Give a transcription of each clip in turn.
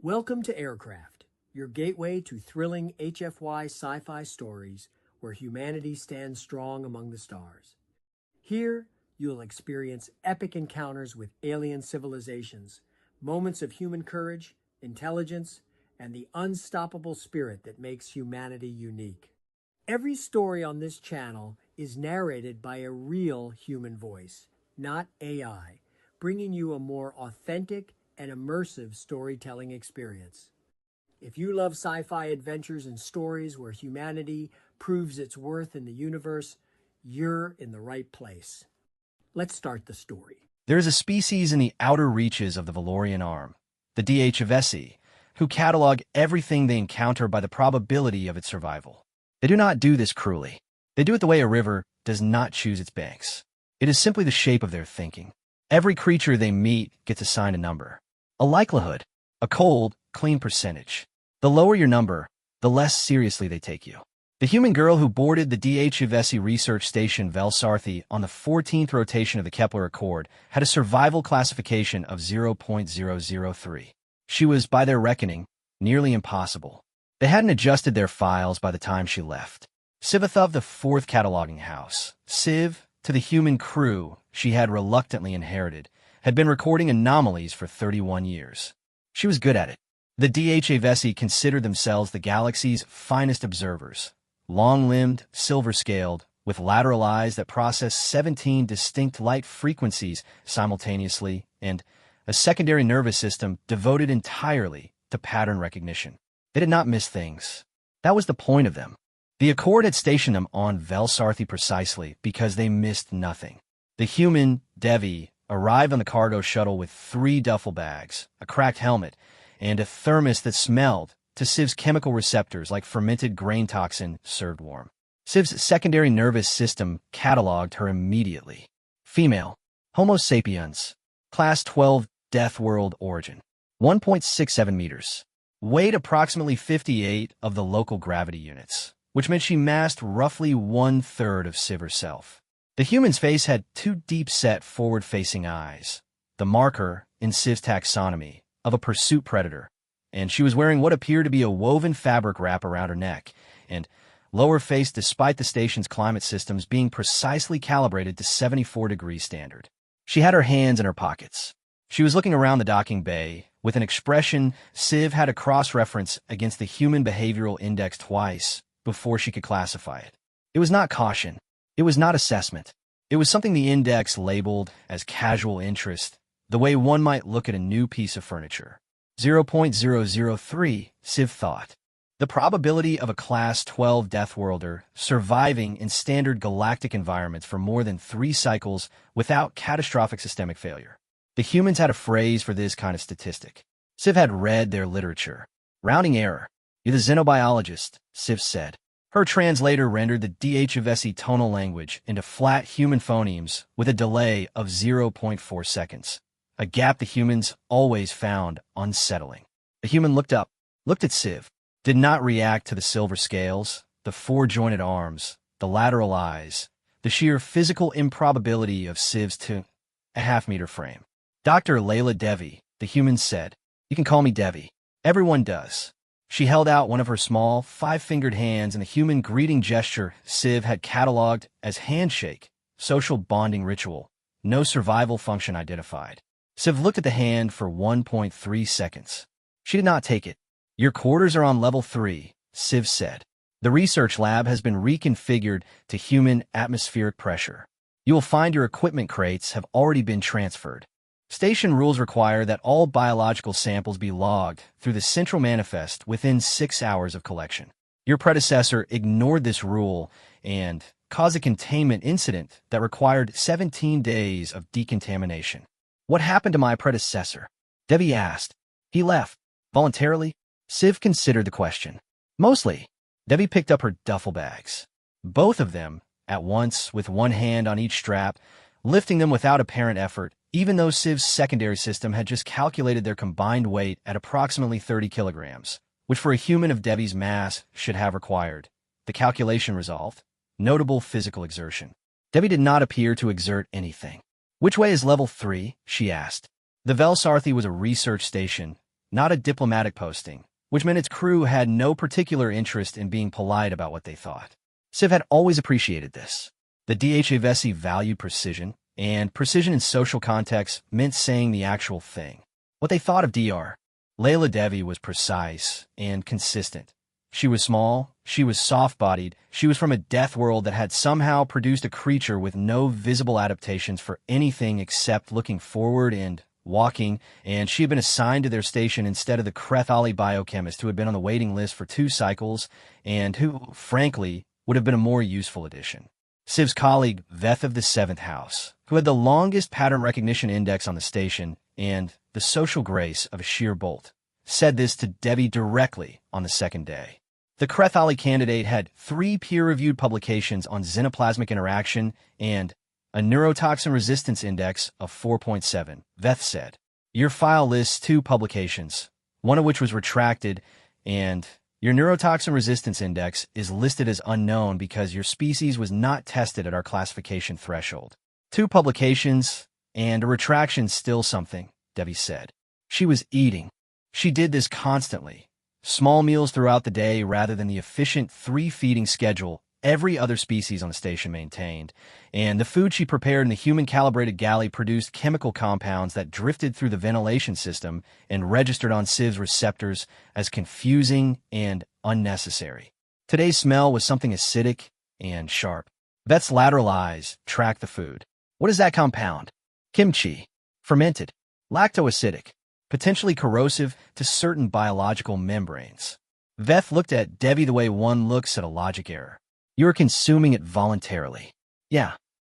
Welcome to Aircraft, your gateway to thrilling HFY sci-fi stories where humanity stands strong among the stars. Here, you'll experience epic encounters with alien civilizations, moments of human courage, intelligence, and the unstoppable spirit that makes humanity unique. Every story on this channel is narrated by a real human voice, not AI, bringing you a more authentic and immersive storytelling experience. If you love sci-fi adventures and stories where humanity proves its worth in the universe, you're in the right place. Let's start the story. There is a species in the outer reaches of the Valorian arm, the DHVSE, who catalog everything they encounter by the probability of its survival. They do not do this cruelly. They do it the way a river does not choose its banks. It is simply the shape of their thinking. Every creature they meet gets assigned a number, a likelihood, a cold, clean percentage. The lower your number, the less seriously they take you. The human girl who boarded the DHVSE research station Velsarthi on the 14th rotation of the Kepler Accord had a survival classification of 0.003. She was, by their reckoning, nearly impossible. They hadn't adjusted their files by the time she left. Civathov, the fourth cataloging house, Civ, to the human crew she had reluctantly inherited, had been recording anomalies for 31 years. She was good at it. The DHVSE considered themselves the galaxy's finest observers, long-limbed, silver-scaled, with lateral eyes that process 17 distinct light frequencies simultaneously, and a secondary nervous system devoted entirely to pattern recognition. They did not miss things. That was the point of them. The Accord had stationed them on Velsarthi precisely because they missed nothing. The human, Devi, arrived on the cargo shuttle with 3 duffel bags, a cracked helmet, and a thermos that smelled to Civ's chemical receptors like fermented grain toxin served warm. Civ's secondary nervous system cataloged her immediately. Female, Homo sapiens, Class 12, Death World origin, 1.67 meters. Weighed approximately 58 of the local gravity units, which meant she massed roughly 1/3 of Civ herself. The human's face had 2 deep-set forward-facing eyes, the marker, in Civ's taxonomy, of a pursuit predator, and she was wearing what appeared to be a woven fabric wrap around her neck, and lower face despite the station's climate systems being precisely calibrated to 74 degrees standard. She had her hands in her pockets. She was looking around the docking bay with an expression Civ had to cross-reference against the Human Behavioral Index twice before she could classify it. It was not caution. It was not assessment. It was something the index labeled as casual interest, the way one might look at a new piece of furniture. 0.003, Civ thought. The probability of a Class 12 Death Worlder surviving in standard galactic environments for more than 3 cycles without catastrophic systemic failure. The humans had a phrase for this kind of statistic. Civ had read their literature. Rounding error. You're the xenobiologist, Civ said. Her translator rendered the DHVSE tonal language into flat human phonemes with a delay of 0.4 seconds, a gap the humans always found unsettling. The human looked up, looked at Civ, did not react to the silver scales, the 4-jointed arms, the lateral eyes, the sheer physical improbability of Civ's 2.5-meter frame. Dr. Layla Devi, the human said, "You can call me Devi. Everyone does." She held out one of her small, 5-fingered hands in the human greeting gesture Civ had cataloged as handshake, social bonding ritual, no survival function identified. Civ looked at the hand for 1.3 seconds. She did not take it. "Your quarters are on level 3, Civ said. "The research lab has been reconfigured to human atmospheric pressure. You will find your equipment crates have already been transferred. Station rules require that all biological samples be logged through the central manifest within 6 hours of collection. Your predecessor ignored this rule and caused a containment incident that required 17 days of decontamination." "What happened to my predecessor?" Devi asked. "He left. Voluntarily?" Civ considered the question. "Mostly." Devi picked up her duffel bags. Both of them, at once, with one hand on each strap, lifting them without apparent effort, even though Civ's secondary system had just calculated their combined weight at approximately 30 kilograms, which for a human of Devi's mass should have required. The calculation resolved. Notable physical exertion. Devi did not appear to exert anything. "Which way is level 3? She asked. The Velsarthi was a research station, not a diplomatic posting, which meant its crew had no particular interest in being polite about what they thought. Civ had always appreciated this. The DHA valued precision, and precision in social contexts meant saying the actual thing. What they thought of DR. Layla Devi was precise and consistent. She was small, she was soft-bodied, she was from a death world that had somehow produced a creature with no visible adaptations for anything except looking forward and walking, and she had been assigned to their station instead of the Krethali biochemist who had been on the waiting list for 2 cycles and who, frankly, would have been a more useful addition. Civ's colleague, Veth of the 7th House, who had the longest pattern recognition index on the station and the social grace of a sheer bolt, said this to Devi directly on the second day. The Krethali candidate had 3 peer-reviewed publications on xenoplasmic interaction and a neurotoxin resistance index of 4.7, Veth said. Your file lists 2 publications, one of which was retracted, and your neurotoxin resistance index is listed as unknown because your species was not tested at our classification threshold. 2 publications and a retraction still something, Devi said. She was eating. She did this constantly. Small meals throughout the day rather than the efficient 3-feeding schedule every other species on the station maintained, and the food she prepared in the human-calibrated galley produced chemical compounds that drifted through the ventilation system and registered on Civ's receptors as confusing and unnecessary. Today's smell was something acidic and sharp. Veth's lateral eyes tracked the food. What is that compound? Kimchi. Fermented. Lactoacidic. Potentially corrosive to certain biological membranes. Veth looked at Devi the way one looks at a logic error. You are consuming it voluntarily. Yeah.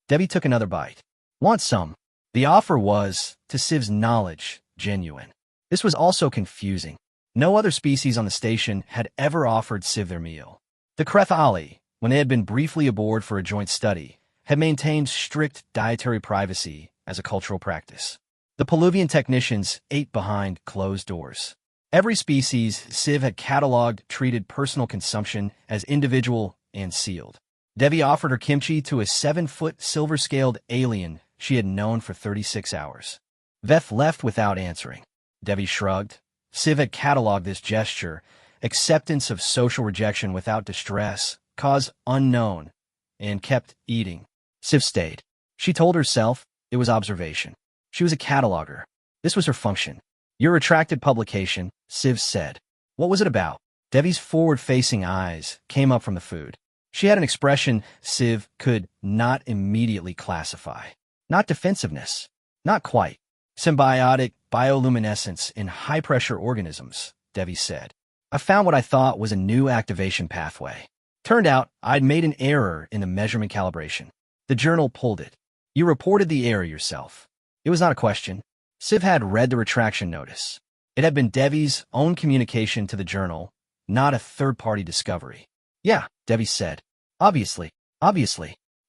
Devi took another bite. Want some? The offer was, to Civ's knowledge, genuine. This was also confusing. No other species on the station had ever offered Civ their meal. The Krethali, when they had been briefly aboard for a joint study, had maintained strict dietary privacy as a cultural practice. The Peluvian technicians ate behind closed doors. Every species Civ had cataloged treated personal consumption as individual and sealed. Devi offered her kimchi to a 7-foot silver-scaled alien she had known for 36 hours. Veth left without answering. Devi shrugged. Civ had cataloged this gesture, acceptance of social rejection without distress, cause unknown, and kept eating. Civ stayed. She told herself it was observation. She was a cataloger. This was her function. Your retracted publication, Civ said. What was it about? Devi's forward-facing eyes came up from the food. She had an expression Civ could not immediately classify. Not defensiveness. Not quite. Symbiotic bioluminescence in high-pressure organisms, Devi said. I found what I thought was a new activation pathway. Turned out I'd made an error in the measurement calibration. The journal pulled it. You reported the error yourself. It was not a question. Civ had read the retraction notice. It had been Devi's own communication to the journal, not a third-party discovery. Yeah, Devi said. Obviously.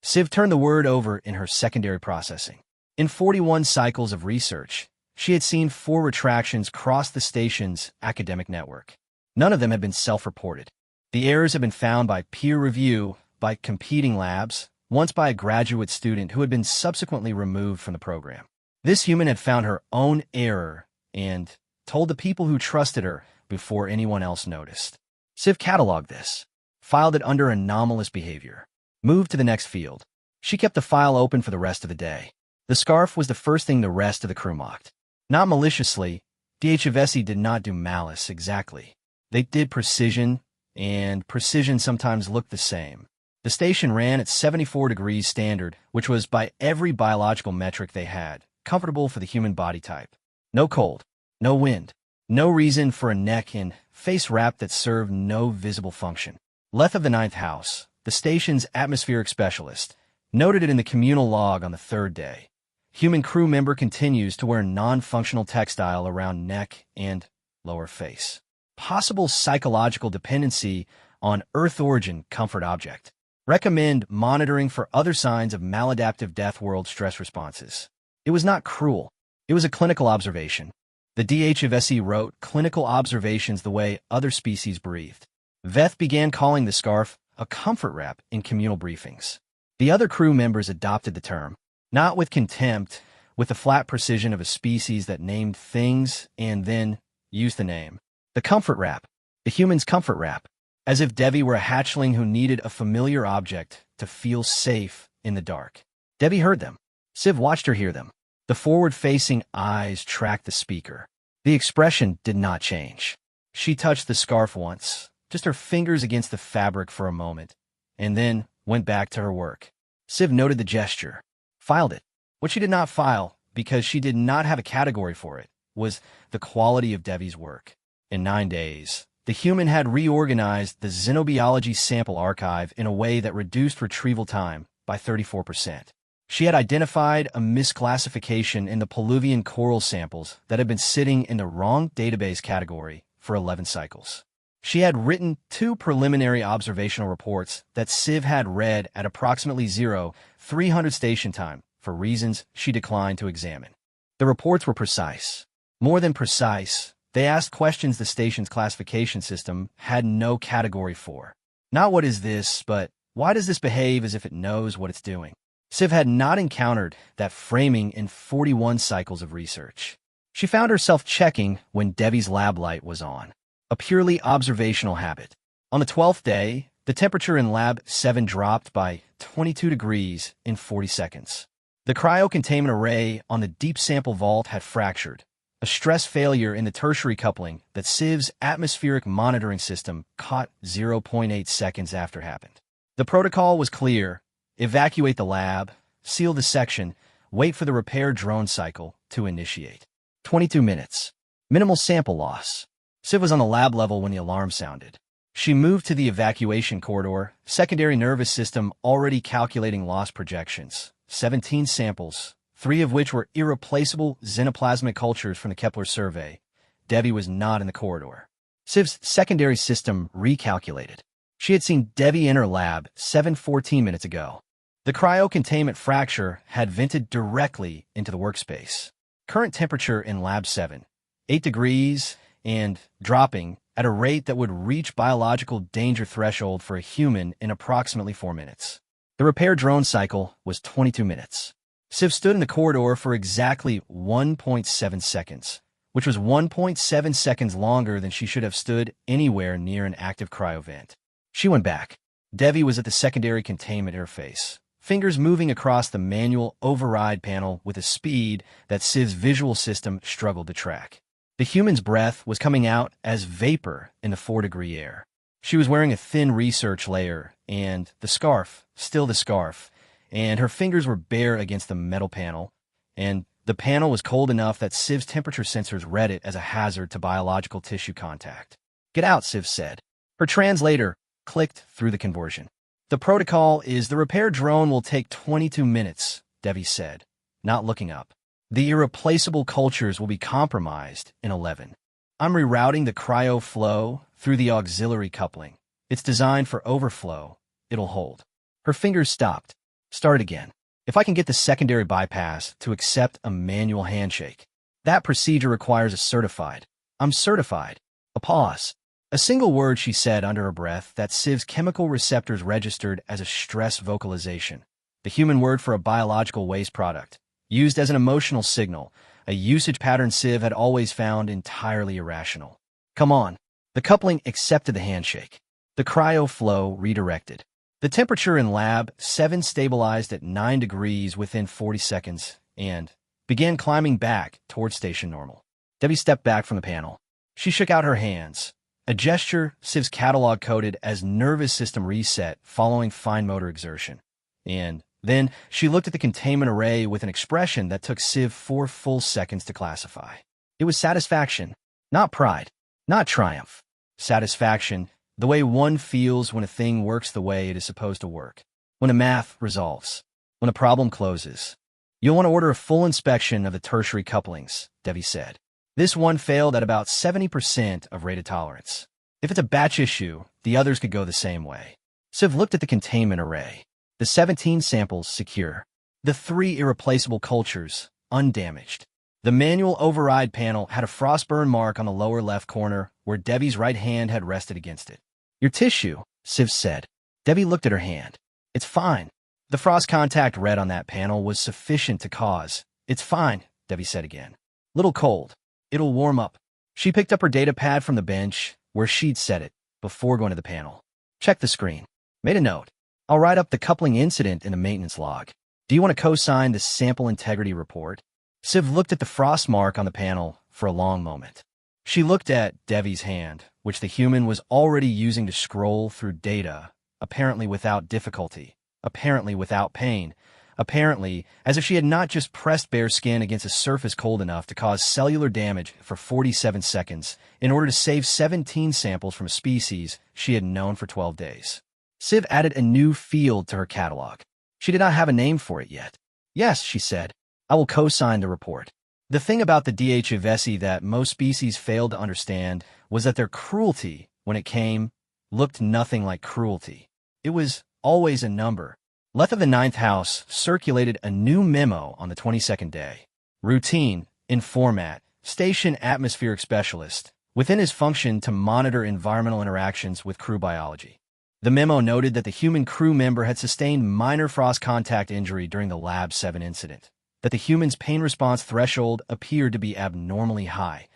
Civ turned the word over in her secondary processing. In 41 cycles of research, she had seen 4 retractions cross the station's academic network. None of them had been self-reported. The errors had been found by peer review, by competing labs, once by a graduate student who had been subsequently removed from the program. This human had found her own error and told the people who trusted her before anyone else noticed. Civ cataloged this, filed it under anomalous behavior, moved to the next field. She kept the file open for the rest of the day. The scarf was the first thing the rest of the crew mocked. Not maliciously, DHVSI did not do malice exactly. They did precision, and precision sometimes looked the same. The station ran at 74 degrees standard, which was, by every biological metric they had, comfortable for the human body type. No cold, no wind, no reason for a neck and face wrap that served no visible function. Leth of the 9th House, the station's atmospheric specialist, noted it in the communal log on the 3rd day. Human crew member continues to wear non-functional textile around neck and lower face. Possible psychological dependency on Earth origin comfort object. Recommend monitoring for other signs of maladaptive death world stress responses. It was not cruel. It was a clinical observation. The DHVSI wrote clinical observations the way other species breathed. Veth began calling the scarf a comfort wrap in communal briefings. The other crew members adopted the term, not with contempt, with the flat precision of a species that named things and then used the name. The comfort wrap. The human's comfort wrap. As if Devi were a hatchling who needed a familiar object to feel safe in the dark. Devi heard them. Siv watched her hear them. The forward-facing eyes tracked the speaker. The expression did not change. She touched the scarf once, just her fingers against the fabric for a moment, and then went back to her work. Siv noted the gesture, filed it. What she did not file, because she did not have a category for it, was the quality of Devi's work. In 9 days, the human had reorganized the xenobiology sample archive in a way that reduced retrieval time by 34%. She had identified a misclassification in the Peluvian coral samples that had been sitting in the wrong database category for 11 cycles. She had written 2 preliminary observational reports that Siv had read at approximately 300 station time for reasons she declined to examine. The reports were precise. More than precise, they asked questions the station's classification system had no category for. Not what is this, but why does this behave as if it knows what it's doing? Siv had not encountered that framing in 41 cycles of research. She found herself checking when Devi's lab light was on, a purely observational habit. On the 12th day, the temperature in Lab 7 dropped by 22 degrees in 40 seconds. The cryocontainment array on the deep sample vault had fractured, a stress failure in the tertiary coupling that Siv's atmospheric monitoring system caught 0.8 seconds after happened. The protocol was clear. Evacuate the lab, seal the section, wait for the repair drone cycle to initiate. 22 minutes. Minimal sample loss. Siv was on the lab level when the alarm sounded. She moved to the evacuation corridor, secondary nervous system already calculating loss projections. 17 samples, 3 of which were irreplaceable xenoplasmic cultures from the Kepler survey. Devi was not in the corridor. Siv's secondary system recalculated. She had seen Devi in her lab 14 minutes ago. The cryocontainment fracture had vented directly into the workspace. Current temperature in Lab 7, 8 degrees, and dropping at a rate that would reach biological danger threshold for a human in approximately 4 minutes. The repair drone cycle was 22 minutes. Siv stood in the corridor for exactly 1.7 seconds, which was 1.7 seconds longer than she should have stood anywhere near an active cryovent. She went back. Devi was at the secondary containment interface, fingers moving across the manual override panel with a speed that Siv's visual system struggled to track. The human's breath was coming out as vapor in the 4-degree air. She was wearing a thin research layer, and the scarf, still the scarf, and her fingers were bare against the metal panel, and the panel was cold enough that Siv's temperature sensors read it as a hazard to biological tissue contact. "Get out," Siv said. Her translator clicked through the conversion. "The protocol is the repair drone will take 22 minutes, Devi said, not looking up. "The irreplaceable cultures will be compromised in 11. I'm rerouting the cryo flow through the auxiliary coupling. It's designed for overflow. It'll hold." Her fingers stopped. "Start again. If I can get the secondary bypass to accept a manual handshake. That procedure requires a certified. I'm certified." A pause. A single word she said under her breath that Siv's chemical receptors registered as a stress vocalization. The human word for a biological waste product, used as an emotional signal, a usage pattern Siv had always found entirely irrational. "Come on." The coupling accepted the handshake. The cryo flow redirected. The temperature in Lab 7 stabilized at 9 degrees within 40 seconds and began climbing back toward station normal. Debbie stepped back from the panel. She shook out her hands, a gesture Siv's catalog coded as nervous system reset following fine motor exertion. And then she looked at the containment array with an expression that took Siv 4 full seconds to classify. It was satisfaction, not pride, not triumph. Satisfaction, the way one feels when a thing works the way it is supposed to work, when a math resolves, when a problem closes. "You'll want to order a full inspection of the tertiary couplings," Devi said. "This one failed at about 70% of rated tolerance. If it's a batch issue, the others could go the same way." Siv looked at the containment array. The 17 samples secure. The 3 irreplaceable cultures undamaged. The manual override panel had a frostburn mark on the lower left corner where Debbie's right hand had rested against it. "Your tissue," Siv said. Debbie looked at her hand. "It's fine." The frost contact read on that panel was sufficient to cause. "It's fine," Debbie said again. "Little cold. It'll warm up." She picked up her data pad from the bench where she'd set it before going to the panel. Checked the screen. Made a note. I'll write up the coupling incident in the maintenance log. Do you want to co-sign the sample integrity report? Siv looked at the frost mark on the panel for a long moment. She looked at Devi's hand, which the human was already using to scroll through data, apparently without difficulty, apparently without pain, apparently as if she had not just pressed bare skin against a surface cold enough to cause cellular damage for 47 seconds in order to save 17 samples from a species she had known for 12 days. Siv added a new field to her catalog. She did not have a name for it yet. Yes, she said, I will co-sign the report. The thing about the DHVSI that most species failed to understand was that their cruelty, when it came, looked nothing like cruelty. It was always a number. Leth of the Ninth House circulated a new memo on the 22nd day. Routine, in format, station atmospheric specialist, within his function to monitor environmental interactions with crew biology. The memo noted that the human crew member had sustained minor frost contact injury during the Lab 7 incident, that the human's pain response threshold appeared to be abnormally high,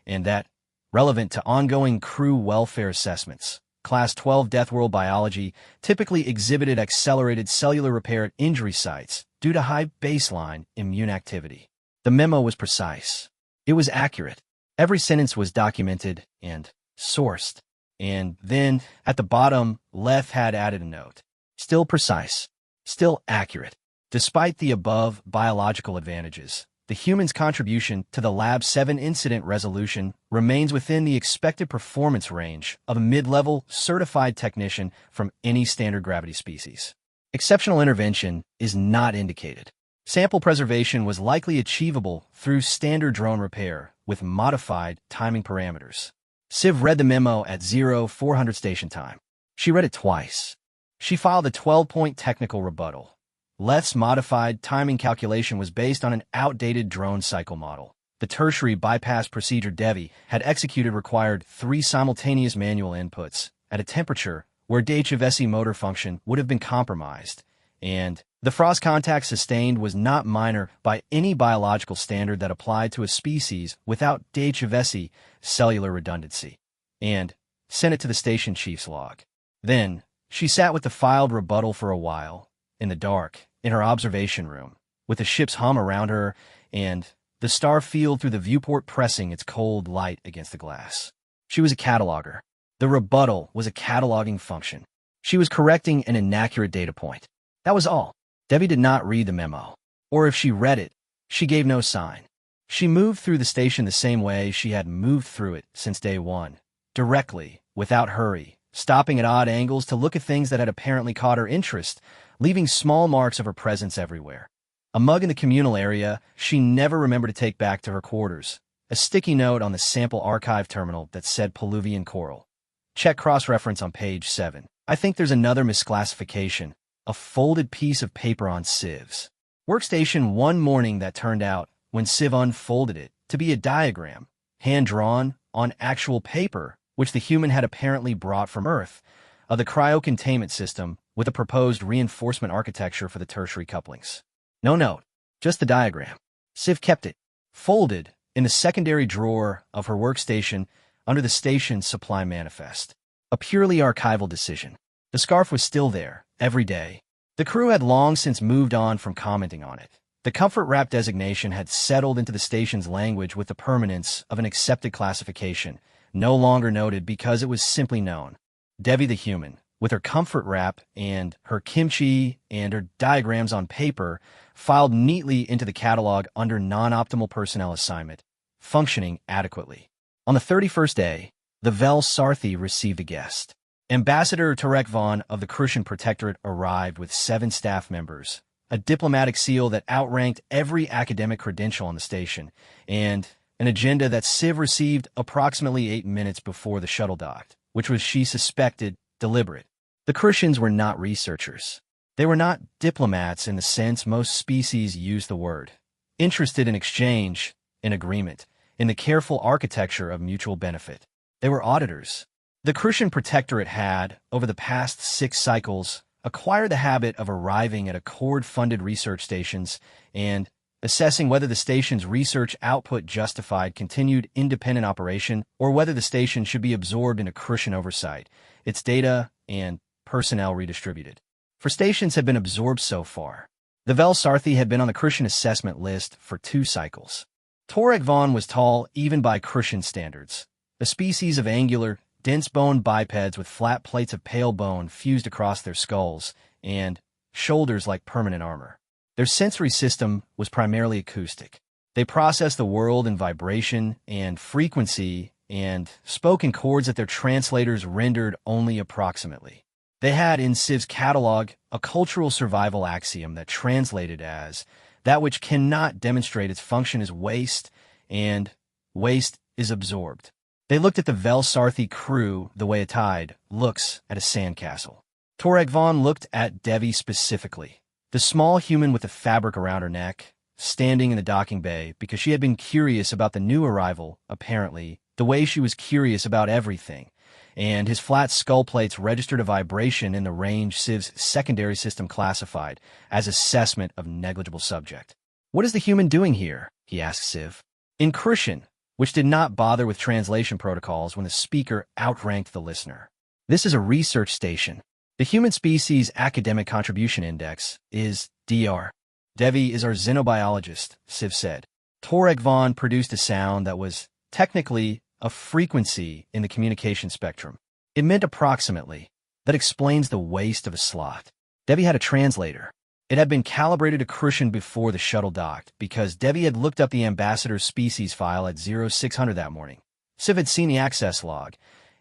and that, relevant to ongoing crew welfare assessments, Class 12 Death World Biology typically exhibited accelerated cellular repair at injury sites due to high baseline immune activity. The memo was precise. It was accurate. Every sentence was documented and sourced. And then, at the bottom, Leth had added a note. Still precise. Still accurate. Despite the above biological advantages, the human's contribution to the Lab 7 incident resolution remains within the expected performance range of a mid-level certified technician from any standard gravity species. Exceptional intervention is not indicated. Sample preservation was likely achievable through standard drone repair with modified timing parameters. Siv read the memo at 0400 station time. She read it twice. She filed a 12-point technical rebuttal. Leth's modified timing calculation was based on an outdated drone cycle model. The tertiary bypass procedure Devi had executed required 3 simultaneous manual inputs at a temperature where DHVSI motor function would have been compromised, and the frost contact sustained was not minor by any biological standard that applied to a species without DHVSI cellular redundancy, and sent it to the station chief's log. Then, she sat with the filed rebuttal for a while, in the dark, in her observation room, with the ship's hum around her and the star field through the viewport pressing its cold light against the glass. She was a cataloger. The rebuttal was a cataloging function. She was correcting an inaccurate data point. That was all. Devi did not read the memo. Or if she read it, she gave no sign. She moved through the station the same way she had moved through it since day one, directly, without hurry, stopping at odd angles to look at things that had apparently caught her interest, leaving small marks of her presence everywhere. A mug in the communal area she never remembered to take back to her quarters, a sticky note on the sample archive terminal that said Peluvian coral. Check cross-reference on page 7. I think there's another misclassification, a folded piece of paper on Siv's workstation one morning that turned out, when Siv unfolded it, to be a diagram, hand-drawn on actual paper, which the human had apparently brought from Earth, of the cryo-containment system with a proposed reinforcement architecture for the tertiary couplings. No note, just the diagram. Siv kept it, folded, in the secondary drawer of her workstation under the station's supply manifest. A purely archival decision. The scarf was still there, every day. The crew had long since moved on from commenting on it. The comfort wrap designation had settled into the station's language with the permanence of an accepted classification, no longer noted because it was simply known. Devi the human, with her comfort wrap and her kimchi and her diagrams on paper, filed neatly into the catalog under non-optimal personnel assignment, functioning adequately. On the 31st day, the Vel Sarthi received a guest. Ambassador Tarek Vaughn of the Crucian Protectorate arrived with 7 staff members, a diplomatic seal that outranked every academic credential on the station, and an agenda that Siv received approximately 8 minutes before the shuttle docked, which was, she suspected, deliberate. The Crucians were not researchers. They were not diplomats in the sense most species use the word. Interested in exchange, in agreement, in the careful architecture of mutual benefit. They were auditors. The Crucian Protectorate had, over the past 6 cycles, acquired the habit of arriving at Accord-funded research stations and assessing whether the station's research output justified continued independent operation or whether the station should be absorbed into Crucian oversight, its data and personnel redistributed. For stations had been absorbed so far. The Velsarthi had been on the Crucian assessment list for 2 cycles. Torek Vaughn was tall even by Crucian standards, a species of angular, dense-boned bipeds with flat plates of pale bone fused across their skulls and shoulders like permanent armor. Their sensory system was primarily acoustic. They processed the world in vibration and frequency and spoke in chords that their translators rendered only approximately. They had in Civ's catalog a cultural survival axiom that translated as that which cannot demonstrate its function is waste, and waste is absorbed. They looked at the Velsarthi crew the way a tide looks at a sandcastle. Torek Vaughn looked at Devi specifically, the small human with the fabric around her neck, standing in the docking bay because she had been curious about the new arrival, apparently, the way she was curious about everything, and his flat skull plates registered a vibration in the range Civ's secondary system classified as assessment of negligible subject. "What is the human doing here?" he asked Civ. In Crucian, which did not bother with translation protocols when the speaker outranked the listener. "This is a research station. The Human Species Academic Contribution Index is DR. Devi is our xenobiologist," Civ said. Torek Vaughn produced a sound that was technically a frequency in the communication spectrum. It meant approximately. That explains the waste of a slot. Devi had a translator. It had been calibrated to Crucian before the shuttle docked because Devi had looked up the ambassador's species file at 0600 that morning. Civ had seen the access log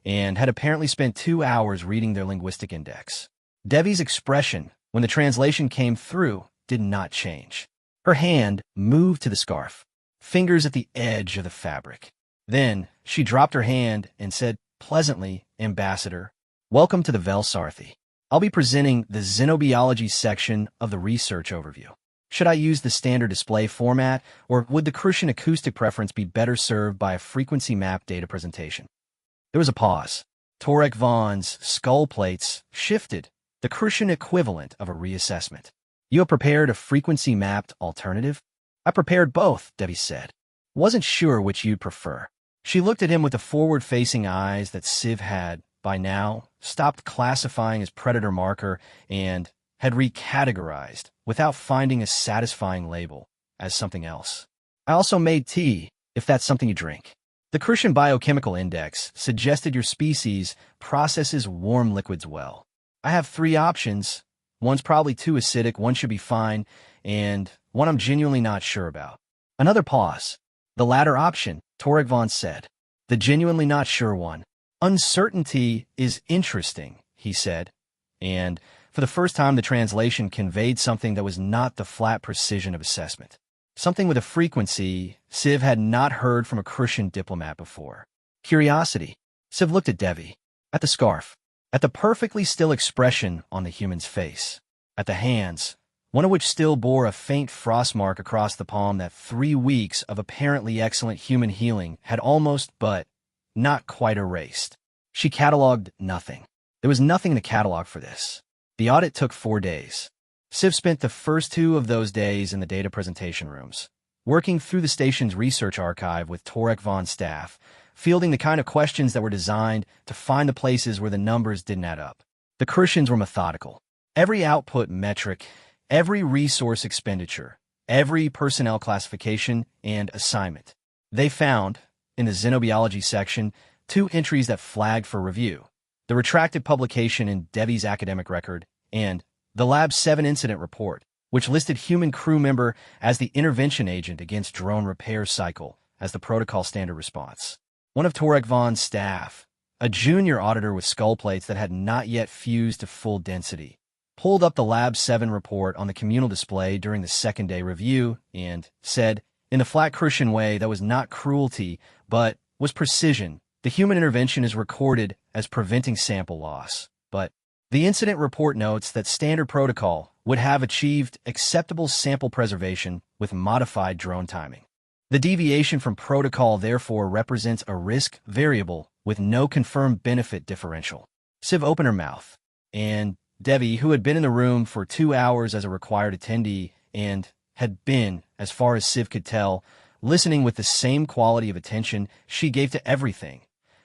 and had apparently spent 2 hours reading their linguistic index. Devi's expression, when the translation came through, did not change. Her hand moved to the scarf, fingers at the edge of the fabric. Then she dropped her hand and said pleasantly, "Ambassador, welcome to the Velsarthi. I'll be presenting the xenobiology section of the research overview. Should I use the standard display format, or would the Crucian acoustic preference be better served by a frequency map data presentation?" There was a pause. Torek Vaughn's skull plates shifted, the Crucian equivalent of a reassessment. "You have prepared a frequency-mapped alternative?" "I prepared both," Debbie said. "Wasn't sure which you'd prefer." She looked at him with the forward-facing eyes that Civ had, by now, stopped classifying as predator marker and had recategorized, without finding a satisfying label, as something else. "I also made tea, if that's something you drink." The Crucian Biochemical Index suggested your species processes warm liquids well. "I have 3 options. One's probably too acidic, one should be fine, and one I'm genuinely not sure about." Another pause. "The latter option," Torek Vaughn said. "The genuinely not sure one. Uncertainty is interesting," he said, and for the first time the translation conveyed something that was not the flat precision of assessment. Something with a frequency Civ had not heard from a Crucian diplomat before. Curiosity. Civ looked at Devi, at the scarf, at the perfectly still expression on the human's face, at the hands, one of which still bore a faint frost mark across the palm that 3 weeks of apparently excellent human healing had almost but not quite erased. She cataloged nothing. There was nothing in the catalog for this. The audit took 4 days. Civ spent the first 2 of those days in the data presentation rooms, working through the station's research archive with Torek Vaughn's staff, fielding the kind of questions that were designed to find the places where the numbers didn't add up. The Crucians were methodical. Every output metric, every resource expenditure, every personnel classification and assignment. They found, in the xenobiology section, 2 entries that flagged for review: the retracted publication in Devi's academic record and the Lab 7 incident report, which listed human crew member as the intervention agent against drone repair cycle as the protocol standard response. One of Torek Vaughn's staff, a junior auditor with skull plates that had not yet fused to full density, pulled up the Lab 7 report on the communal display during the second-day review and said, in the flat Crucian way that was not cruelty, but was precision, the human intervention is recorded as preventing sample loss, but the incident report notes that standard protocol would have achieved acceptable sample preservation with modified drone timing. The deviation from protocol therefore represents a risk variable with no confirmed benefit differential. Civ opened her mouth, and Devi, who had been in the room for 2 hours as a required attendee and had been as far as Civ could tell, listening with the same quality of attention she gave to everything.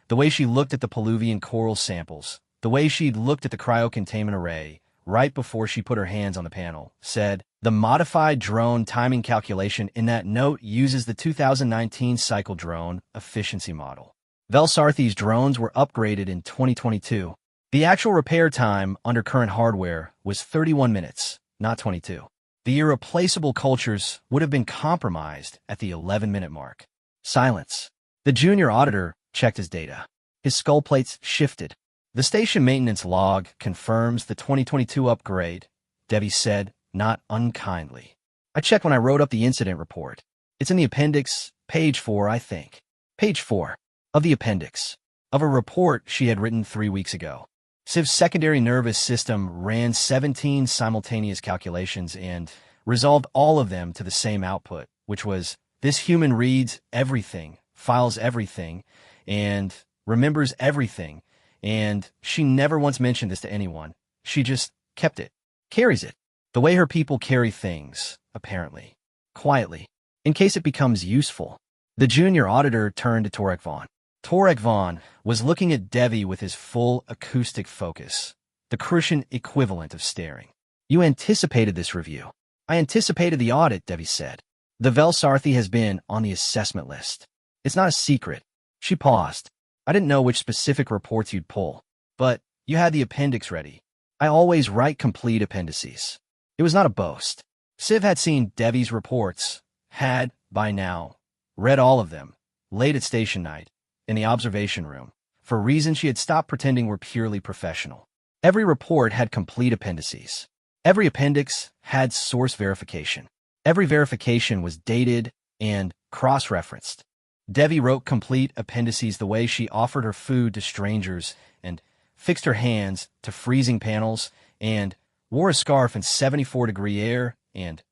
The way she looked at the Peluvian coral samples, the way she'd looked at the cryocontainment array, right before she put her hands on the panel, said, the modified drone timing calculation in that note uses the 2019 cycle drone efficiency model. Velsarthi's drones were upgraded in 2022. The actual repair time under current hardware was 31 minutes, not 22. The irreplaceable cultures would have been compromised at the 11-minute mark. Silence. The junior auditor checked his data. His skull plates shifted. The station maintenance log confirms the 2022 upgrade, Debbie said, not unkindly. I checked when I wrote up the incident report. It's in the appendix, page 4, I think. Page 4 of the appendix of a report she had written 3 weeks ago. Civ's secondary nervous system ran 17 simultaneous calculations and resolved all of them to the same output, which was, this human reads everything, files everything, and remembers everything, and she never once mentioned this to anyone. She just kept it, carries it, the way her people carry things, apparently, quietly, in case it becomes useful. The junior auditor turned to Torek Vaughn. Torek Vaughn was looking at Devi with his full acoustic focus, the Crucian equivalent of staring. You anticipated this review. I anticipated the audit, Devi said. The Velsarthi has been on the assessment list. It's not a secret. She paused. I didn't know which specific reports you'd pull, but you had the appendix ready. I always write complete appendices. It was not a boast. Civ had seen Devi's reports, had, by now, read all of them, late at station night, in the observation room, for reasons she had stopped pretending were purely professional. Every report had complete appendices. Every appendix had source verification. Every verification was dated and cross-referenced. Devi wrote complete appendices the way she offered her food to strangers and fixed her hands to freezing panels and wore a scarf in 74-degree air and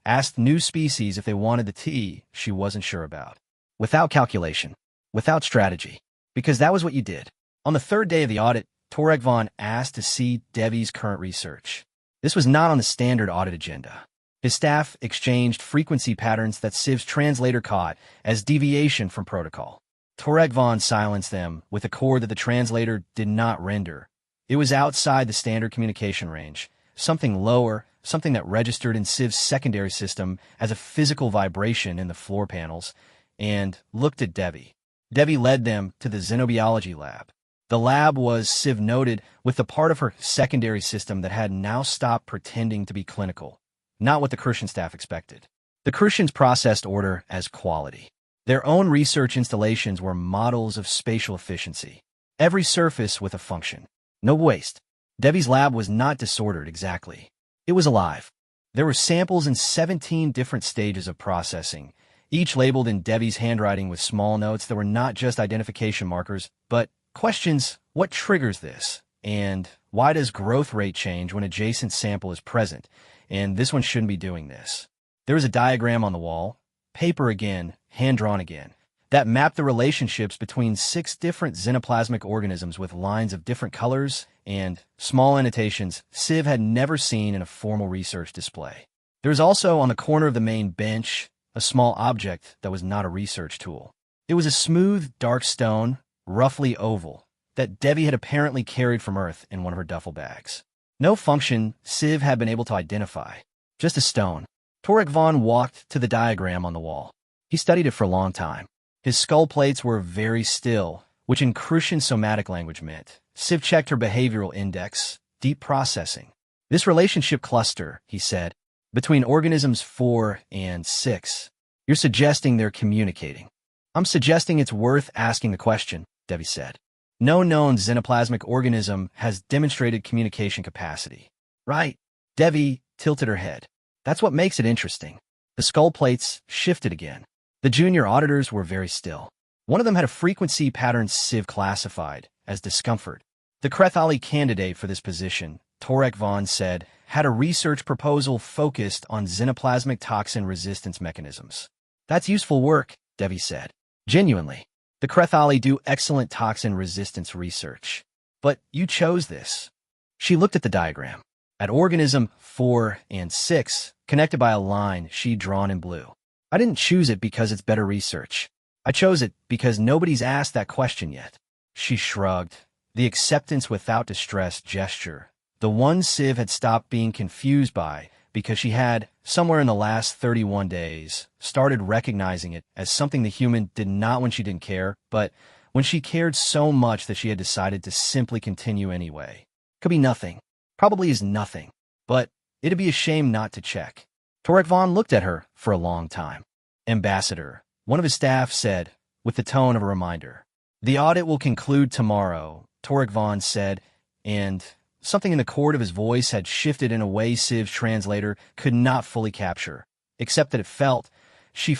asked new species if they wanted the tea she wasn't sure about. Without calculation. Without strategy. Because that was what you did. On the third day of the audit, Torek Vaughn asked to see Devi's current research. This was not on the standard audit agenda. His staff exchanged frequency patterns that Civ's translator caught as deviation from protocol. Torek Vaughn silenced them with a code that the translator did not render. It was outside the standard communication range, something lower, something that registered in Civ's secondary system as a physical vibration in the floor panels, and looked at Devi. Devi led them to the xenobiology lab. The lab was, Civ noted, with the part of her secondary system that had now stopped pretending to be clinical, not what the Crucian staff expected. The Crucians processed order as quality. Their own research installations were models of spatial efficiency. Every surface with a function. No waste. Devi's lab was not disordered exactly. It was alive. There were samples in 17 different stages of processing, each labeled in Devi's handwriting with small notes that were not just identification markers, but questions: what triggers this? And why does growth rate change when adjacent sample is present? And this one shouldn't be doing this. There was a diagram on the wall, paper again, hand-drawn again, that mapped the relationships between 6 different xenoplasmic organisms with lines of different colors and small annotations Civ had never seen in a formal research display. There was also, on the corner of the main bench, a small object that was not a research tool. It was a smooth, dark stone, roughly oval, that Devi had apparently carried from Earth in one of her duffel bags. No function Civ had been able to identify, just a stone. Torek Vaughn walked to the diagram on the wall. He studied it for a long time. His skull plates were very still, which in Crucian somatic language meant. Civ checked her behavioral index, deep processing. This relationship cluster, he said, between organisms 4 and 6. You're suggesting they're communicating. I'm suggesting it's worth asking the question, Devi said. No known xenoplasmic organism has demonstrated communication capacity. Right. Devi tilted her head. That's what makes it interesting. The skull plates shifted again. The junior auditors were very still. One of them had a frequency pattern Civ classified as discomfort. The Krethali candidate for this position, Torek Vaughn said, had a research proposal focused on xenoplasmic toxin resistance mechanisms. That's useful work, Devi said. Genuinely. The Krethali do excellent toxin resistance research. But you chose this. She looked at the diagram. at organism 4 and 6, connected by a line she'd drawn in blue. I didn't choose it because it's better research. I chose it because nobody's asked that question yet. She shrugged, the acceptance without distress gesture, the one Civ had stopped being confused by because she had, somewhere in the last 31 days, started recognizing it as something the human did not when she didn't care, but when she cared so much that she had decided to simply continue anyway. Could be nothing. Probably is nothing. But it'd be a shame not to check. Torek Vaughn looked at her for a long time. Ambassador, one of his staff said, with the tone of a reminder. The audit will conclude tomorrow, Torek Vaughn said, and something in the chord of his voice had shifted in a way Civ's translator could not fully capture, except that it felt, she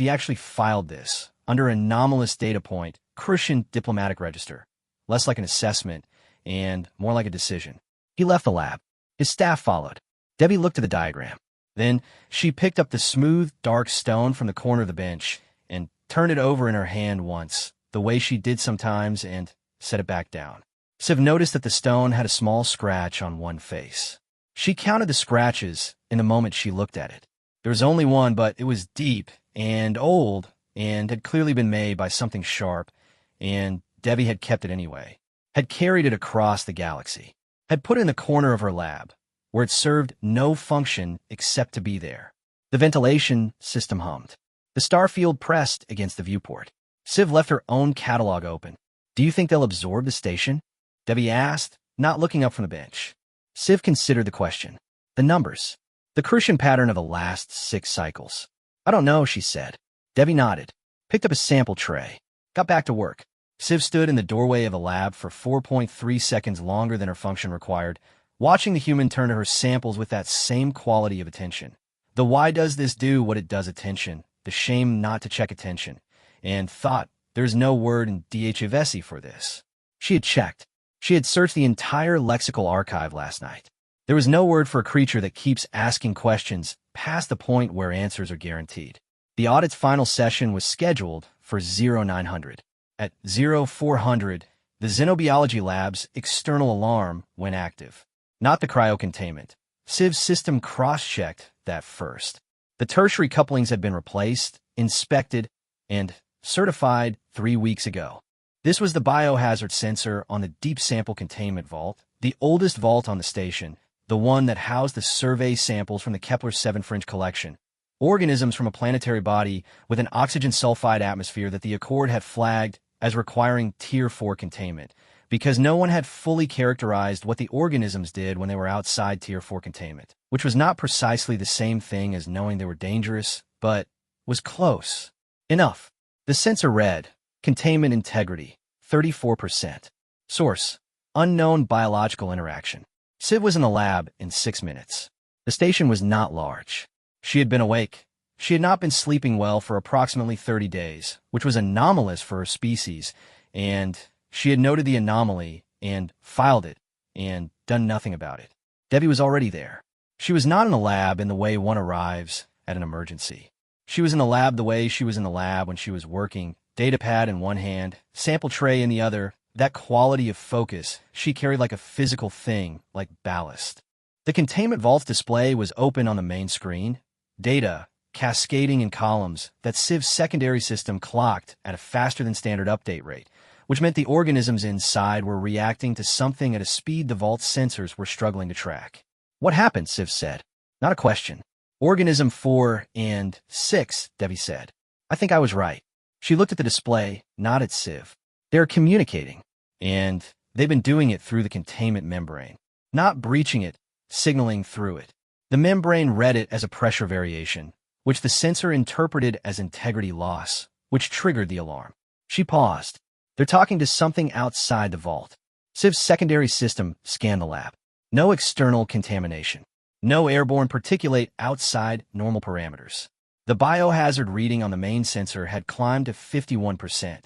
actually filed this, under an anomalous data point, Christian diplomatic register, less like an assessment and more like a decision. He left the lab. His staff followed. Debbie looked at the diagram. Then she picked up the smooth, dark stone from the corner of the bench and turned it over in her hand once, the way she did sometimes, and set it back down. Civ noticed that the stone had a small scratch on one face. She counted the scratches in the moment she looked at it. There was only one, but it was deep and old and had clearly been made by something sharp, and Debbie had kept it anyway, had carried it across the galaxy, had put it in the corner of her lab, where it served no function except to be there. The ventilation system hummed. The starfield pressed against the viewport. Civ left her own catalog open. Do you think they'll absorb the station? Debbie asked, not looking up from the bench. Civ considered the question. The numbers. The Christian pattern of the last 6 cycles. I don't know, she said. Debbie nodded, picked up a sample tray, got back to work. Civ stood in the doorway of the lab for 4.3 seconds longer than her function required, watching the human turn to her samples with that same quality of attention. The why does this do what it does attention, the shame not to check attention, and thought there's no word in DHVSI for this. She had checked. She had searched the entire lexical archive last night. There was no word for a creature that keeps asking questions past the point where answers are guaranteed. The audit's final session was scheduled for 0900. At 0400, the Xenobiology Lab's external alarm went active. Not the cryocontainment. Civ's system cross-checked that first. The tertiary couplings had been replaced, inspected, and certified 3 weeks ago. This was the biohazard sensor on the deep sample containment vault, the oldest vault on the station, the one that housed the survey samples from the Kepler 7 Fringe collection, organisms from a planetary body with an oxygen sulfide atmosphere that the Accord had flagged as requiring Tier 4 containment, because no one had fully characterized what the organisms did when they were outside Tier 4 containment, which was not precisely the same thing as knowing they were dangerous, but was close enough. The sensor read, containment integrity, 34%. Source, unknown biological interaction. Civ was in the lab in 6 minutes. The station was not large. She had been awake. She had not been sleeping well for approximately 30 days, which was anomalous for her species, and she had noted the anomaly and filed it and done nothing about it. Debbie was already there. She was not in the lab in the way one arrives at an emergency. She was in the lab the way she was in the lab when she was working, datapad in one hand, sample tray in the other, that quality of focus she carried like a physical thing, like ballast. The containment vault's display was open on the main screen, data cascading in columns that Civ's secondary system clocked at a faster than standard update rate, which meant the organisms inside were reacting to something at a speed the vault's sensors were struggling to track. What happened? Civ said. Not a question. Organism 4 and 6, Debbie said. I think I was right. She looked at the display, not at Civ. They're communicating, and they've been doing it through the containment membrane, not breaching it, signaling through it. The membrane read it as a pressure variation, which the sensor interpreted as integrity loss, which triggered the alarm. She paused. They're talking to something outside the vault. Civ's secondary system scanned the lab. No external contamination. No airborne particulate outside normal parameters. The biohazard reading on the main sensor had climbed to 51%.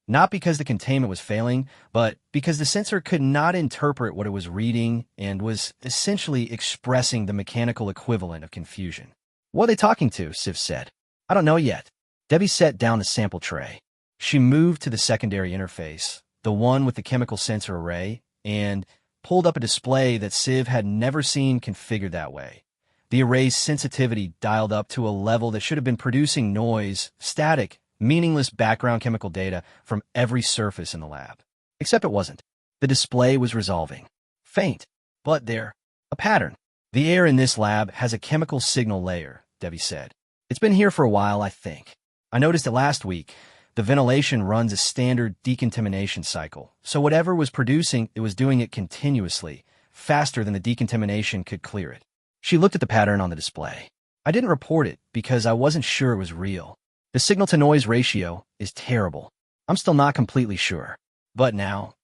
Not because the containment was failing, but because the sensor could not interpret what it was reading and was essentially expressing the mechanical equivalent of confusion. What are they talking to? Civ said. I don't know yet. Debbie set down the sample tray. She moved to the secondary interface, the one with the chemical sensor array, and pulled up a display that Civ had never seen configured that way. The array's sensitivity dialed up to a level that should have been producing noise, static, meaningless background chemical data from every surface in the lab. Except it wasn't. The display was resolving. Faint, but there. A pattern. The air in this lab has a chemical signal layer, Debbie said. It's been here for a while, I think. I noticed it last week. The ventilation runs a standard decontamination cycle, so whatever was producing, it was doing it continuously, faster than the decontamination could clear it. She looked at the pattern on the display. I didn't report it because I wasn't sure it was real. The signal-to-noise ratio is terrible. I'm still not completely sure. But now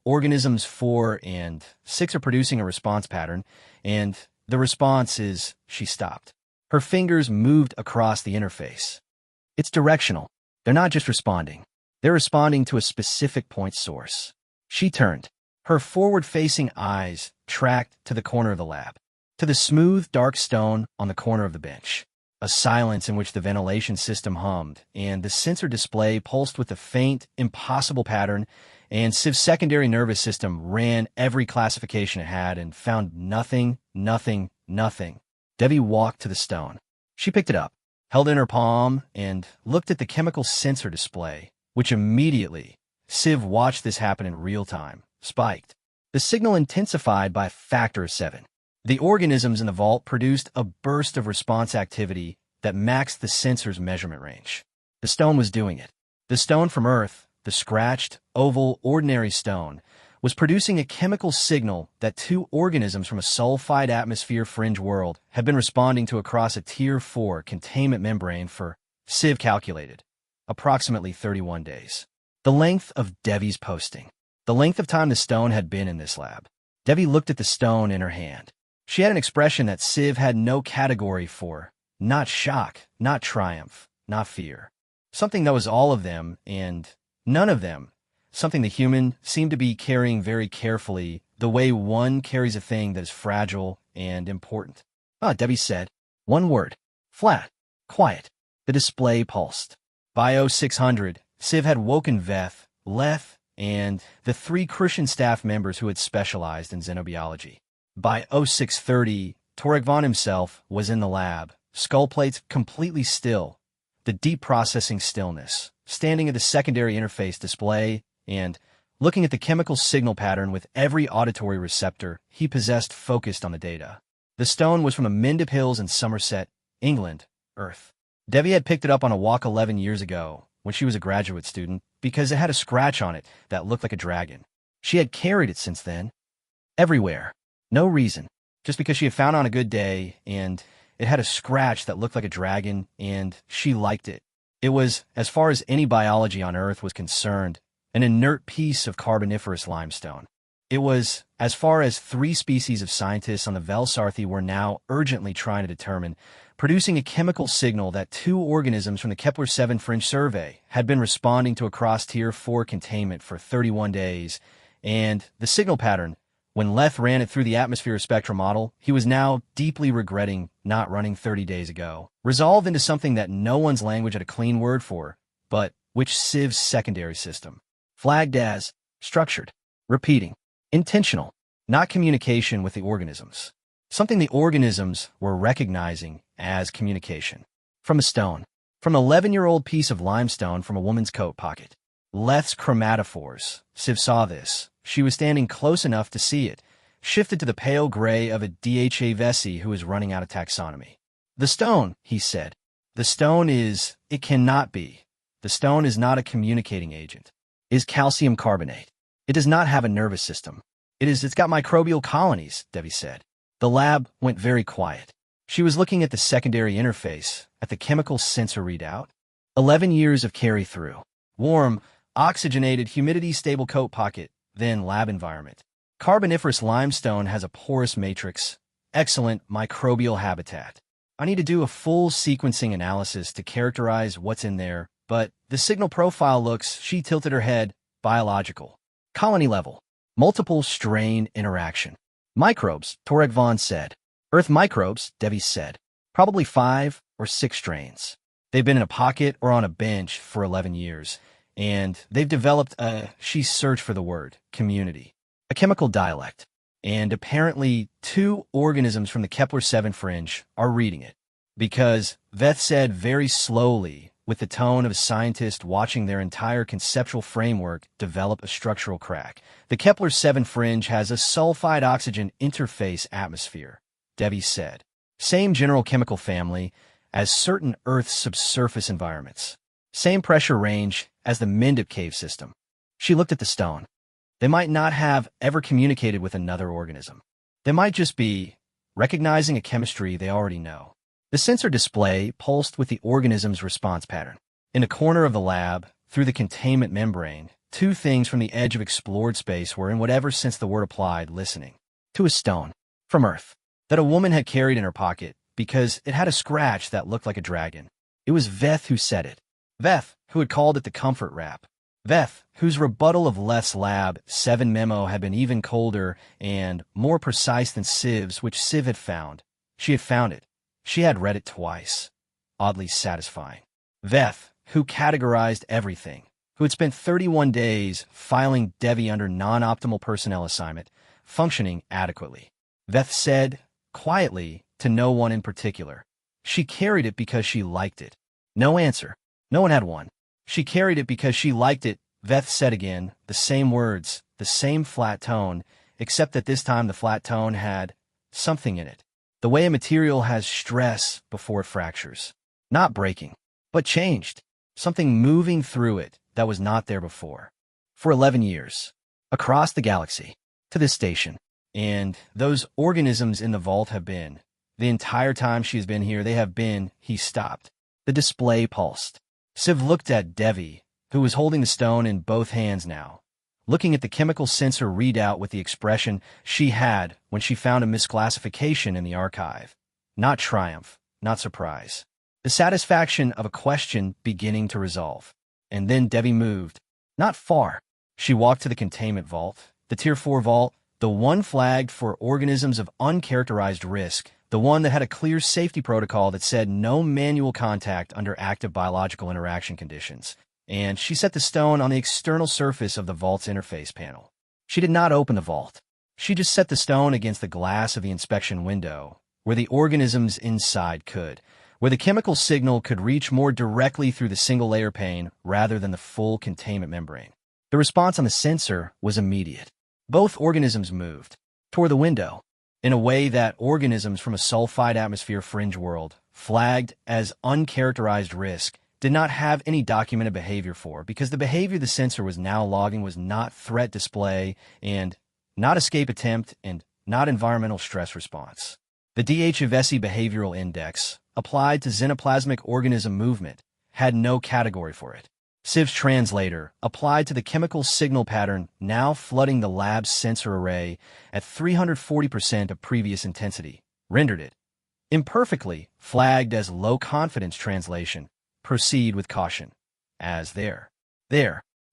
organisms 4 and 6 are producing a response pattern, and the response is, she stopped. Her fingers moved across the interface. It's directional. They're not just responding. They're responding to a specific point source. She turned. Her forward-facing eyes tracked to the corner of the lab, to the smooth, dark stone on the corner of the bench. A silence in which the ventilation system hummed, and the sensor display pulsed with a faint, impossible pattern, and Civ's secondary nervous system ran every classification it had and found nothing. Debbie walked to the stone. She picked it up, held it in her palm, and looked at the chemical sensor display, which immediately, Civ watched this happen in real time, spiked. The signal intensified by a factor of 7. The organisms in the vault produced a burst of response activity that maxed the sensor's measurement range. The stone was doing it. The stone from Earth, the scratched, oval, ordinary stone, was producing a chemical signal that 2 organisms from a sulfide atmosphere fringe world had been responding to across a Tier 4 containment membrane for, Civ calculated, approximately 31 days. The length of Debbie's posting. The length of time the stone had been in this lab. Debbie looked at the stone in her hand. She had an expression that Civ had no category for. Not shock, not triumph, not fear. Something that was all of them and none of them. Something the human seemed to be carrying very carefully, the way one carries a thing that is fragile and important. Debbie said. One word. Flat. Quiet. The display pulsed. By 0600, Civ had woken Veth, Leth, and the 3 Crucian staff members who had specialized in xenobiology. By 0630, Torek Von himself was in the lab, skull plates completely still, the deep processing stillness, standing at the secondary interface display, and looking at the chemical signal pattern with every auditory receptor he possessed focused on the data. The stone was from the Mendip Hills in Somerset, England, Earth. Debbie had picked it up on a walk 11 years ago, when she was a graduate student, because it had a scratch on it that looked like a dragon. She had carried it since then. Everywhere. No reason. Just because she had found it on a good day, and it had a scratch that looked like a dragon, and she liked it. It was, as far as any biology on Earth was concerned, an inert piece of carboniferous limestone. It was, as far as 3 species of scientists on the Velsarthi were now urgently trying to determine, producing a chemical signal that 2 organisms from the Kepler-7 Fringe Survey had been responding to across Tier 4 containment for 31 days, and the signal pattern, when Leth ran it through the atmosphere spectrum model, he was now deeply regretting not running 30 days ago, resolved into something that no one's language had a clean word for, but which Civ's secondary system, flagged as structured, repeating, intentional, not communication with the organisms. Something the organisms were recognizing as communication. From a stone. From an 11-year-old piece of limestone from a woman's coat pocket. Leth's chromatophores. Civ saw this. She was standing close enough to see it, shifted to the pale gray of a DHA Vessi who was running out of taxonomy. The stone, he said. The stone is, it cannot be. The stone is not a communicating agent. Is calcium carbonate. It does not have a nervous system. It's got microbial colonies, Debbie said. The lab went very quiet. She was looking at the secondary interface, at the chemical sensor readout. 11 years of carry-through. Warm, oxygenated, humidity-stable coat pocket, then lab environment. Carboniferous limestone has a porous matrix, excellent microbial habitat. I need to do a full sequencing analysis to characterize what's in there, but the signal profile looks, she tilted her head, biological. Colony level. Multiple strain interaction. Microbes, Torek Von said. Earth microbes, Debbie said. Probably 5 or 6 strains. They've been in a pocket or on a bench for 11 years, and they've developed she searched for the word, community. A a chemical dialect, and apparently 2 organisms from the Kepler-7 fringe are reading it. Because, Veth said very slowly, with the tone of a scientist watching their entire conceptual framework develop a structural crack, the Kepler-7 fringe has a sulfide oxygen interface atmosphere, Debbie said. Same general chemical family as certain Earth's subsurface environments. Same pressure range as the Mendip cave system. She looked at the stone. They might not have ever communicated with another organism. They might just be recognizing a chemistry they already know. The sensor display pulsed with the organism's response pattern. In a corner of the lab, through the containment membrane, 2 things from the edge of explored space were, in whatever sense the word applied, listening. To a stone. From Earth. That a woman had carried in her pocket, because it had a scratch that looked like a dragon. It was Veth who said it. Veth, who had called it the comfort wrap. Veth, whose rebuttal of Leth's Lab 7 memo had been even colder and more precise than Civ's, which Civ had found. She had found it. She had read it twice. Oddly satisfying. Veth, who categorized everything, who had spent 31 days filing Devi under non-optimal personnel assignment, functioning adequately. Veth said, quietly, to no one in particular. She carried it because she liked it. No answer. No one had one. She carried it because she liked it, Veth said again, the same words, the same flat tone, except that this time the flat tone had something in it. The way a material has stress before it fractures. Not breaking, but changed. Something moving through it that was not there before. For 11 years. Across the galaxy. To this station. And those organisms in the vault have been. The entire time she has been here, they have been. He stopped. The display pulsed. Civ looked at Devi, who was holding the stone in both hands now, looking at the chemical sensor readout with the expression she had when she found a misclassification in the archive. Not triumph, not surprise. The satisfaction of a question beginning to resolve. And then Devi moved. Not far. She walked to the containment vault, the Tier 4 vault, the one flagged for organisms of uncharacterized risk, the one that had a clear safety protocol that said no manual contact under active biological interaction conditions. And she set the stone on the external surface of the vault's interface panel. She did not open the vault. She just set the stone against the glass of the inspection window, where the organisms inside could, where the chemical signal could reach more directly through the single-layer pane rather than the full containment membrane. The response on the sensor was immediate. Both organisms moved toward the window in a way that organisms from a sulfide atmosphere fringe world, flagged as uncharacterized risk, did not have any documented behavior for, because the behavior the sensor was now logging was not threat display and not escape attempt and not environmental stress response. The DHVSI Behavioral Index, applied to xenoplasmic organism movement, had no category for it. Civ's translator, applied to the chemical signal pattern now flooding the lab's sensor array at 340% of previous intensity, rendered it imperfectly, flagged as low-confidence translation. Proceed with caution. As there,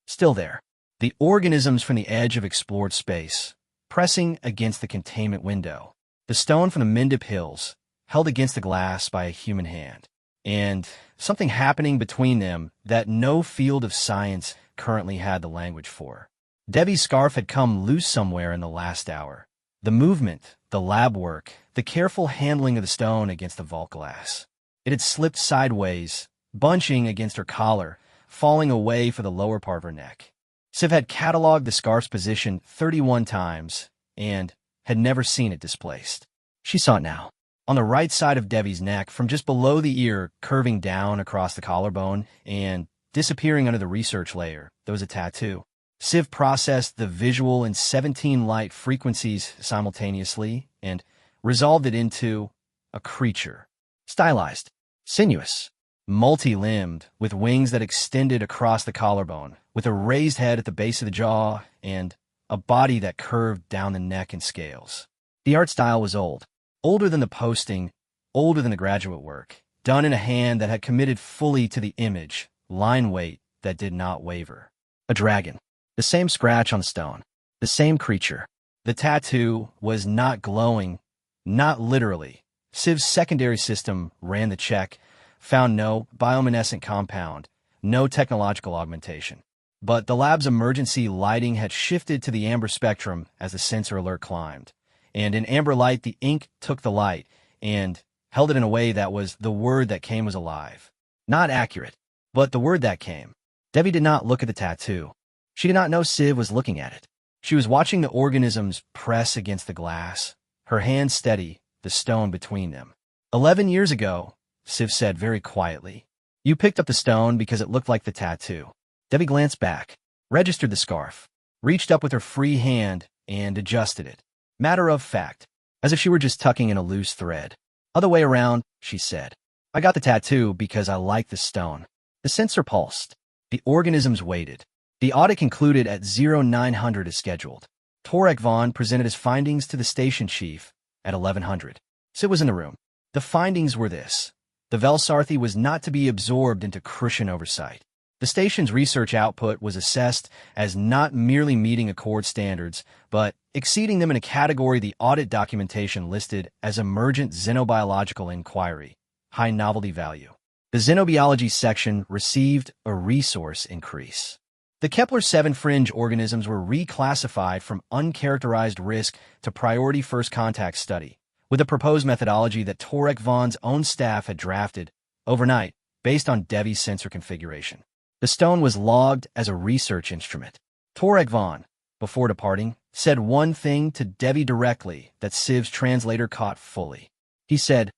still there. The organisms from the edge of explored space, pressing against the containment window. The stone from the Mendip Hills, held against the glass by a human hand. And something happening between them that no field of science currently had the language for. Debbie's scarf had come loose somewhere in the last hour. The movement, the lab work, the careful handling of the stone against the vault glass. It had slipped sideways, bunching against her collar, falling away for the lower part of her neck. Civ had cataloged the scarf's position 31 times and had never seen it displaced. She saw it now. On the right side of Debbie's neck, from just below the ear, curving down across the collarbone and disappearing under the research layer, there was a tattoo. Civ processed the visual in 17 light frequencies simultaneously and resolved it into a creature. Stylized, sinuous, multi-limbed, with wings that extended across the collarbone, with a raised head at the base of the jaw and a body that curved down the neck in scales. The art style was old. Older than the posting, older than the graduate work, done in a hand that had committed fully to the image, line weight that did not waver. A dragon. The same scratch on the stone. The same creature. The tattoo was not glowing, not literally. Civ's secondary system ran the check, found no bioluminescent compound, no technological augmentation. but the lab's emergency lighting had shifted to the amber spectrum as the sensor alert climbed. And in amber light, the ink took the light and held it in a way that was the word that came was alive. Not accurate, but the word that came. Debbie did not look at the tattoo. She did not know Civ was looking at it. She was watching the organisms press against the glass, her hand steady, the stone between them. 11 years ago, Civ said very quietly, you picked up the stone because it looked like the tattoo. Debbie glanced back, registered the scarf, reached up with her free hand, and adjusted it. Matter of fact, as if she were just tucking in a loose thread. Other way around, she said. I got the tattoo because I like the stone. The sensor pulsed. The organisms waited. The audit concluded at 0900 as scheduled. Torek Vaughn presented his findings to the station chief at 1100. Sid was in the room. The findings were this. The Velsarthi was not to be absorbed into Crucian oversight. The station's research output was assessed as not merely meeting Accord standards, but exceeding them in a category the audit documentation listed as emergent xenobiological inquiry, high novelty value. The xenobiology section received a resource increase. The Kepler-7 fringe organisms were reclassified from uncharacterized risk to priority first contact study, with a proposed methodology that Torek Vaughn's own staff had drafted overnight based on Devi's sensor configuration. The stone was logged as a research instrument. Torek Vaughn, before departing, said one thing to Devi directly that Civ's translator caught fully. He said,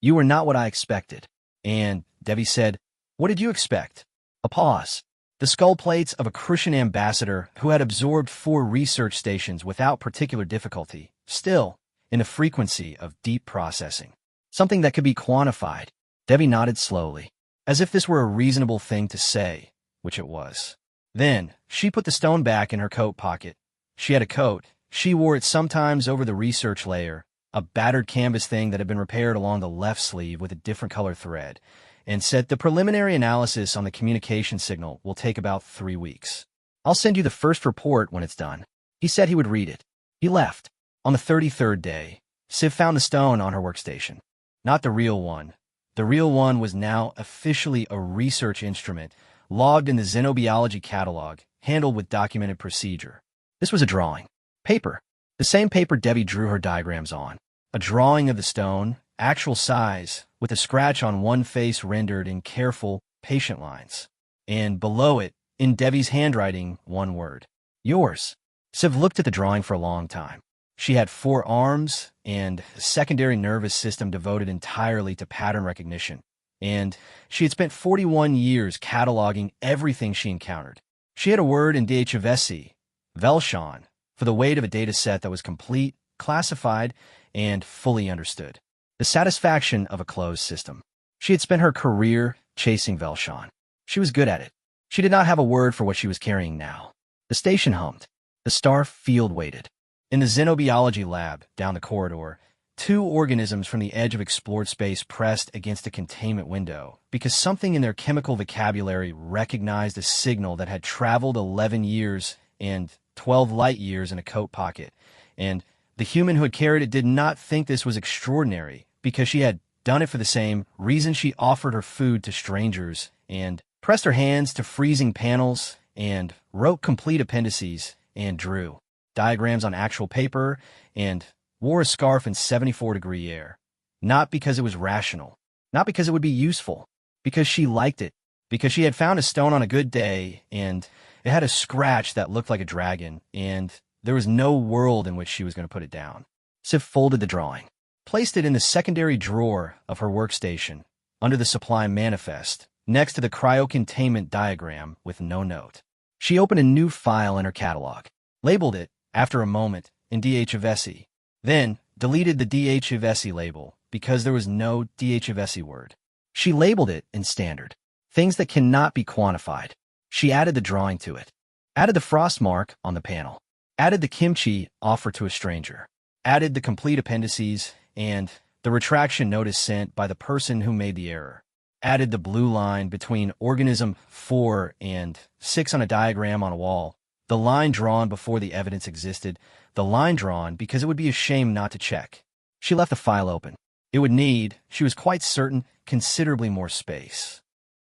"You were not what I expected." And Devi said, "What did you expect?" A pause. The skull plates of a Crucian ambassador who had absorbed 4 research stations without particular difficulty, still in the frequency of deep processing. Something that could be quantified. Devi nodded slowly, as if this were a reasonable thing to say, which it was. Then, she put the stone back in her coat pocket. She had a coat. She wore it sometimes over the research layer, a battered canvas thing that had been repaired along the left sleeve with a different color thread, and said the preliminary analysis on the communication signal will take about 3 weeks. I'll send you the first report when it's done. He said he would read it. He left. On the 33rd day, Civ found the stone on her workstation. Not the real one. The real one was now officially a research instrument, logged in the Xenobiology catalog, handled with documented procedure. This was a drawing. Paper. The same paper Debbie drew her diagrams on. A drawing of the stone, actual size, with a scratch on one face rendered in careful, patient lines. And below it, in Debbie's handwriting, one word. Yours. Civ looked at the drawing for a long time. She had 4 arms and a secondary nervous system devoted entirely to pattern recognition. And she had spent 41 years cataloging everything she encountered. She had a word in DHFSC, Velshan, for the weight of a data set that was complete, classified, and fully understood. The satisfaction of a closed system. She had spent her career chasing Velshan. She was good at it. She did not have a word for what she was carrying now. The station hummed. The star field waited. In the Xenobiology lab, down the corridor, 2 organisms from the edge of explored space pressed against a containment window because something in their chemical vocabulary recognized a signal that had traveled 11 years and 12 light years in a coat pocket. And the human who had carried it did not think this was extraordinary because she had done it for the same reason she offered her food to strangers and pressed her hands to freezing panels and wrote complete appendices and drew diagrams on actual paper and wore a scarf in 74-degree air. Not because it was rational, not because it would be useful, because she liked it, because she had found a stone on a good day, and it had a scratch that looked like a dragon, and there was no world in which she was going to put it down. Civ folded the drawing, placed it in the secondary drawer of her workstation, under the Sublime Manifest, next to the cryocontainment diagram with no note. She opened a new file in her catalog, labeled it, after a moment, in DHFSE, then deleted the DHFSE label because there was no DHFSE word. She labeled it in standard, things that cannot be quantified. She added the drawing to it, added the frost mark on the panel, added the kimchi offered to a stranger, added the complete appendices and the retraction notice sent by the person who made the error, added the blue line between organism 4 and 6 on a diagram on a wall, the line drawn before the evidence existed, the line drawn because it would be a shame not to check. She left the file open. It would need, she was quite certain, considerably more space.